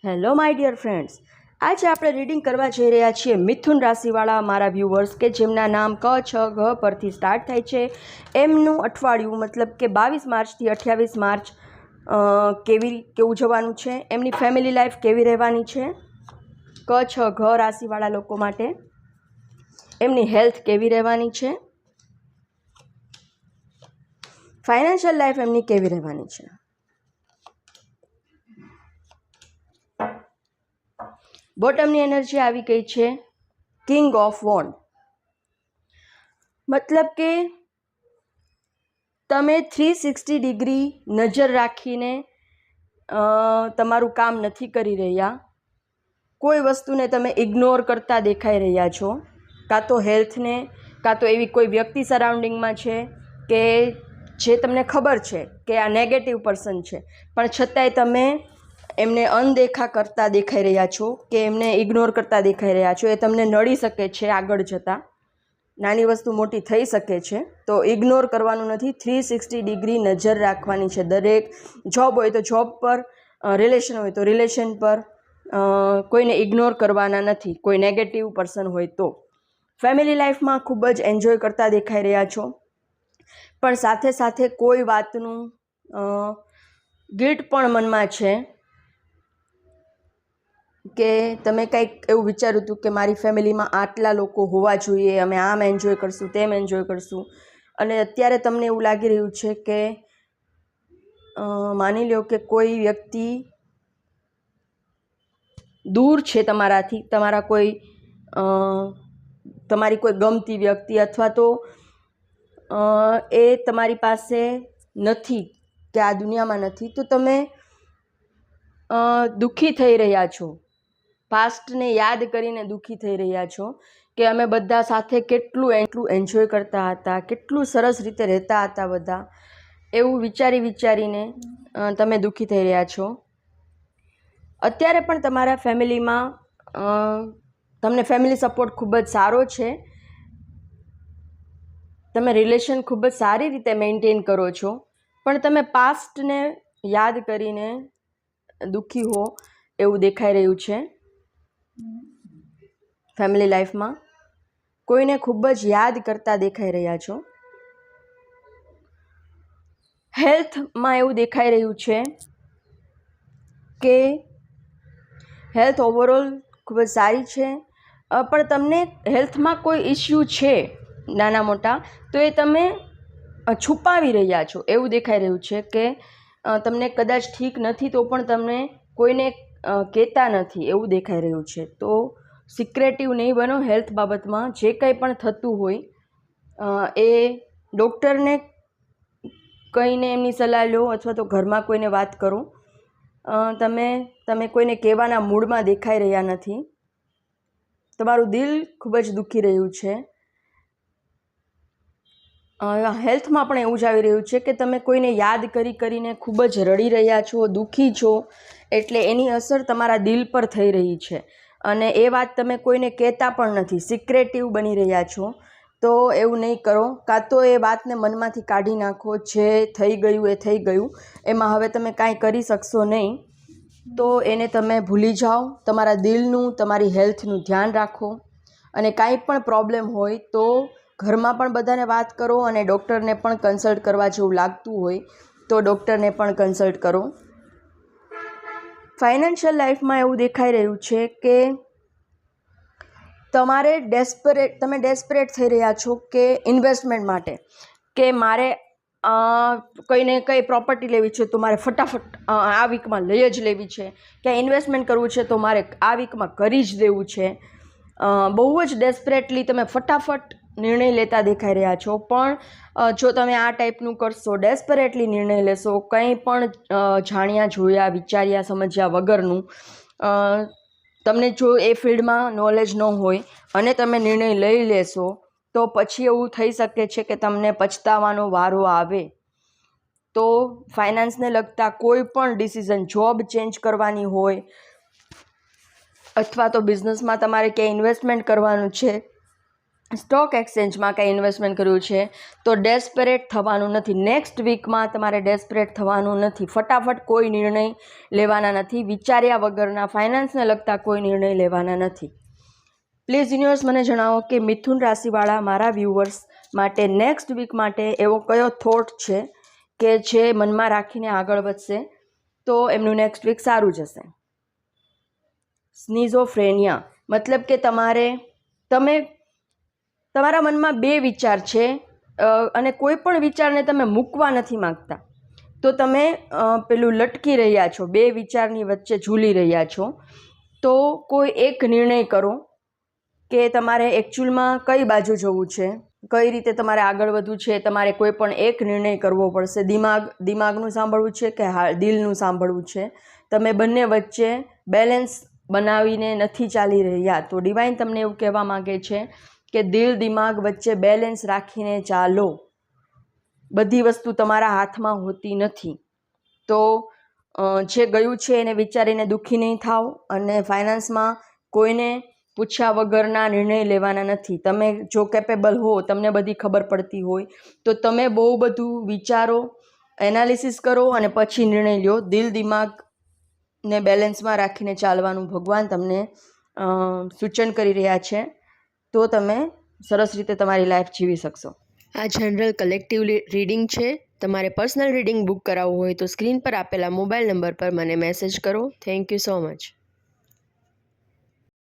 Hello my dear friends, આજે આપણે reading કરવા જઈ રહ્યા છીએ મિથુન રાશિવાળા મારા વ્યુઅર્સ કે જેમના નામ ક છ ઘ પરથી સ્ટાર્ટ થાય છે. એમનું અઠવાડિયું મતલબ કે 22 માર્ચથી 28 માર્ચ કેવું જવાનું છે, એમની ફેમિલી લાઈફ કેવી રહેવાની છે, ક છ ઘ રાશિવાળા લોકો માટે એમની હેલ્થ કેવી રહેવાની છે, ફાઇનાન્શિયલ લાઈફ એમની કેવી રહેવાની છે. બોટમની એનર્જી આવી ગઈ છે કિંગ ઓફ વોન્ડ, મતલબ કે તમે 360 ડિગ્રી નજર રાખીને તમારું કામ નથી કરી રહ્યા. કોઈ વસ્તુને તમે ઇગ્નોર કરતા દેખાઈ રહ્યા છો, કાં તો હેલ્થને, કાં તો એવી કોઈ વ્યક્તિ સરાઉન્ડિંગમાં છે કે જે તમને ખબર છે કે આ નેગેટિવ પર્સન છે, પણ છતાંય તમે એમને અનદેખા કરતા દેખાઈ રહ્યા છો કે એમને ઇગ્નોર કરતા દેખાઈ રહ્યા છો. એ તમને નડી શકે છે આગળ જતાં, નાની વસ્તુ મોટી થઈ શકે છે. તો ઇગ્નોર કરવાનું નથી, 360 ડિગ્રી નજર રાખવાની છે. દરેક જોબ હોય તો જોબ પર, રિલેશન હોય તો રિલેશન પર, કોઈને ઇગ્નોર કરવાના નથી કોઈ નેગેટિવ પર્સન હોય તો. ફેમિલી લાઈફમાં ખૂબ જ એન્જોય કરતા દેખાઈ રહ્યા છો, પણ સાથે સાથે કોઈ વાતનું ગિલ્ટ પણ મનમાં છે કે તમે કંઈક એવું વિચાર્યું હતું કે મારી ફેમિલીમાં આટલા લોકો હોવા જોઈએ, અમે આમ એન્જોય કરશું, તેમ એન્જોય કરશું, અને અત્યારે તમને એવું લાગી રહ્યું છે કે માની લો કે કોઈ વ્યક્તિ દૂર છે તમારાથી, તમારી કોઈ ગમતી વ્યક્તિ, અથવા તો એ તમારી પાસે નથી કે આ દુનિયામાં નથી, તો તમે દુઃખી થઈ રહ્યા છો, પાસ્ટને યાદ કરીને દુઃખી થઈ રહ્યા છો કે અમે બધા સાથે કેટલું એન્જોય કરતા હતા, કેટલું સરસ રીતે રહેતા હતા બધા, એવું વિચારીને તમે દુઃખી થઈ રહ્યા છો. અત્યારે પણ તમારા ફેમિલીમાં તમને ફેમિલી સપોર્ટ ખૂબ જ સારો છે, તમે રિલેશન ખૂબ જ સારી રીતે મેન્ટેન કરો છો, પણ તમે પાસ્ટને યાદ કરીને દુઃખી હો એવું દેખાઈ રહ્યું છે. ફેમિલી લાઈફમાં કોઈને ખૂબ જ યાદ કરતા દેખાઈ રહ્યા છો. હેલ્થમાં એવું દેખાઈ રહ્યું છે કે હેલ્થ ઓવરઓલ ખૂબ જ સારી છે, પણ તમને હેલ્થમાં કોઈ ઇસ્યુ છે નાના મોટા, તો એ તમે છુપાવી રહ્યા છો એવું દેખાઈ રહ્યું છે કે તમને કદાચ ઠીક નથી તો પણ તમને કોઈને કહેતા નથી એવું દેખાઈ રહ્યું છે. તો સિક્રેટિવ નહીં બનો હેલ્થ બાબતમાં. જે કંઈ પણ થતું હોય એ ડૉક્ટરને કહીને એમની સલાહ લો, અથવા તો ઘરમાં કોઈને વાત કરો. તમે કોઈને કહેવાના મૂડમાં દેખાઈ રહ્યા નથી, તમારું દિલ ખૂબ જ દુખી રહ્યું છે. હેલ્થમાં પણ એવું જ આવી રહ્યું છે કે તમે કોઈને યાદ કરીને ખૂબ જ રડી રહ્યા છો, દુઃખી છો, એટલે એની અસર તમારા દિલ પર થઈ રહી છે, અને એ વાત તમે કોઈને કહેતા પણ નથી, સિક્રેટિવ બની રહ્યા છો. તો એવું નહીં કરો, કાં તો એ વાતને મનમાંથી કાઢી નાખો, જે થઈ ગયું એ થઈ ગયું, એમાં હવે તમે કાંઈ કરી શકશો નહીં, તો એને તમે ભૂલી જાઓ. તમારા દિલનું, તમારી હેલ્થનું ધ્યાન રાખો, અને કાંઈ પણ પ્રોબ્લેમ હોય તો ઘરમાં પણ બધાને વાત કરો, અને ડૉક્ટરને પણ કન્સલ્ટ કરવા જેવું લાગતું હોય તો ડૉક્ટરને પણ કન્સલ્ટ કરો. ફાઇનાન્શિયલ લાઈફમાં એવું દેખાઈ રહ્યું છે કે તમે ડેસ્પરેટ થઈ રહ્યા છો કે ઇન્વેસ્ટમેન્ટ માટે, કે મારે કંઈને કંઈ પ્રોપર્ટી લેવી છે તો મારે ફટાફટ આ વીકમાં લઈ જ લેવી છે, કે ઇન્વેસ્ટમેન્ટ કરવું છે તો મારે આ વીકમાં કરી જ દેવું છે. બહુ જ ડેસ્પરેટલી તમે ફટાફટ નિર્ણય લેતા દેખાઈ રહ્યા છો. પણ જો તમે આ ટાઈપનું કરશો, ડેસ્પરેટલી નિર્ણય લેશો, કંઈ પણ જાણ્યા જોયા વિચાર્યા સમજ્યા વગરનું, તમને જો એ ફિલ્ડમાં નોલેજ ન હોય અને તમે નિર્ણય લઈ લેશો, તો પછી એવું થઈ શકે છે કે તમને પછતાવાનો વારો આવે. તો ફાઇનાન્સને લગતા કોઈ પણ ડિસિઝન, જોબ ચેન્જ કરવાની હોય, અથવા તો બિઝનેસમાં તમારે ક્યાંય ઇન્વેસ્ટમેન્ટ કરવાનું છે, સ્ટોક એક્સચેન્જમાં કંઈ ઇન્વેસ્ટમેન્ટ કર્યું છે તો ડેસ્પરેટ થવાનું નથી. નેક્સ્ટ વીકમાં તમારે ડેસ્પરેટ થવાનું નથી. ફટાફટ કોઈ નિર્ણય લેવાના નથી. વિચાર્યા વગરના ફાઇનાન્સને લગતા કોઈ નિર્ણય લેવાના નથી. પ્લીઝ યુનિવર્સ મને જણાવો કે મિથુન રાશિવાળા મારા વ્યૂવર્સ માટે નેક્સ્ટ વીક માટે એવો કયો થોટ છે કે જે મનમાં રાખીને આગળ વધશે તો એમનું નેક્સ્ટ વીક સારું જશે. સ્નીઝોફ્રેનિયા મતલબ કે તમારા મનમાં બે વિચાર છે અને કોઈ પણ વિચારને તમે મૂકવા નથી માગતા, તો તમે પેલું લટકી રહ્યા છો, બે વિચારની વચ્ચે ઝૂલી રહ્યા છો. તો કોઈ એક નિર્ણય કરો કે તમારે એકચ્યુઅલમાં કઈ બાજુ જવું છે, કઈ રીતે તમારે આગળ વધવું છે. તમારે કોઈ પણ એક નિર્ણય કરવો પડશે. દિમાગનું સાંભળવું છે કે દિલનું સાંભળવું છે. તમે બંને વચ્ચે બેલેન્સ બનાવીને નથી ચાલી રહ્યા. તો ડિવાઇન તમને એવું કહેવા માગે છે કે દિલ દિમાગ વચ્ચે બેલેન્સ રાખીને ચાલો. બધી વસ્તુ તમારા હાથમાં હોતી નથી. તો જે ગયું છે એને વિચારીને દુઃખી નહીં થાઓ અને ફાઇનાન્સમાં કોઈને પૂછ્યા વગરના નિર્ણય લેવાના નથી. તમે જો કેપેબલ હો, તમને બધી ખબર પડતી હોય તો તમે બહુ બધું વિચારો, એનાલિસિસ કરો અને પછી નિર્ણય લ્યો. દિલ દિમાગને બેલેન્સમાં રાખીને ચાલવાનું ભગવાન તમને સૂચન કરી રહ્યા છે. તો તમે સરસ રીતે તમારી લાઈફ જીવી શકશો. આ જનરલ કલેક્ટિવ રીડિંગ છે. તમારે પર્સનલ રીડિંગ બુક કરાવવું હોય તો સ્ક્રીન પર આપેલા મોબાઈલ નંબર પર મને મેસેજ કરો. Thank you so much.